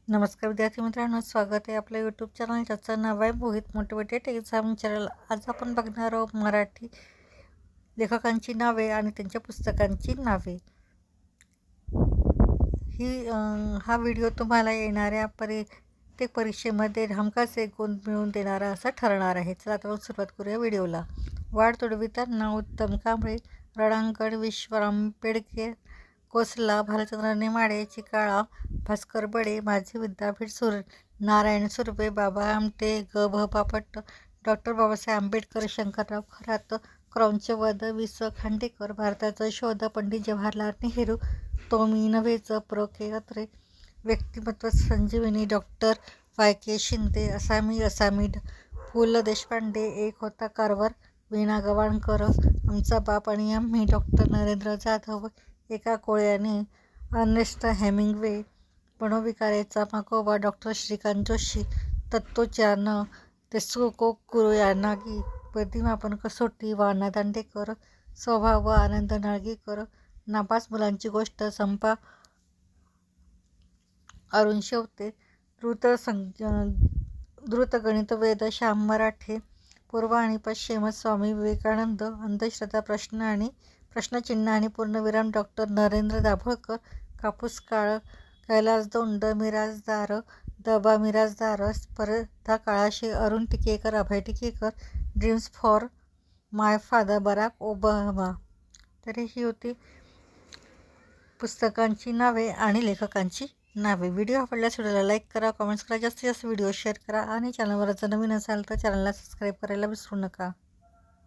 नमस्कार विद्यार्थी मित्रांनो, स्वागत आहे आपल्या यूट्यूब चॅनल ज्याचं नाव आहे मोहित मोटिवेटेड एक्झाम चॅनल। आज आपण बघणार आहोत मराठी लेखकांची नावे आणि त्यांच्या पुस्तकांची नावे। हा व्हिडिओ तुम्हाला येणाऱ्या प्रत्येक परीक्षेमध्ये हमखास एक गुण मिळवून देणारा असा ठरणार आहे। चला तर मग सुरुवात करूया व्हिडिओला। वाढ तुडविताना उत्तम कांबळे, रणांगण विश्वराम पेडके, कोसला भालचंद्र नेमाडे, चिकाळा भास्कर बडे, माझे विद्यापीठ नारायण सुर्वे, बाबा आमटे, ग.भ. बापट, डॉक्टर बाबासाहेब आंबेडकर, शंकरराव खरात, क्रौंच वध, वि. स. खांडेकर, भारताचा शोध, पंडित जवाहरलाल नेहरू, तोमी नव्हेच, प्र. के. अत्रे, व्यक्तिमत्व संजीवनी, डॉक्टर वाय.के. शिंदे, असामी, पु. ल. देशपांडे, एक होता कारभार, वीणा गवाणकर, आमचा बाप आणि आम्ही, डॉक्टर नरेंद्र जाधव, एका कोळ्याने, अर्नेस्ट हेमिंग्वे, मनोविकाराचा मागोवा, डॉक्टर श्रीकांत जोशी, तत्त्वज्ञान, तेसुको कुरुयानागी, प्रतिमापन कसोटी, वाना दांडेकर, स्वभाव व आनंद नाळगीकर, नापास मुलांची गोष्ट, संपा अरुण शेवते, द्रुतगणित वेद, श्याम मराठे, पूर्व आणि पश्चिम, स्वामी विवेकानंद, अंधश्रद्धा, प्रश्नचिन्ह आणि पूर्णविराम, डॉक्टर नरेंद्र दाभोळकर, कापूस काळ, कैलास दौंड, मिराजदार, दबा मिराजदार, स्पर्धा काळाशी, Arun Tikekar, Abhay Tikekar, dreams for my father, Barack Obama. तर ही होती पुस्तकांची नावे आणि लेखकांची नावे। व्हिडिओ आवडल्यास व्हिडिओला लाईक करा, कमेंट्स करा, जास्तीत जास्त व्हिडिओ शेअर करा आणि चॅनलवर जर नवीन असाल तर चॅनलला सबस्क्राईब करायला विसरू नका।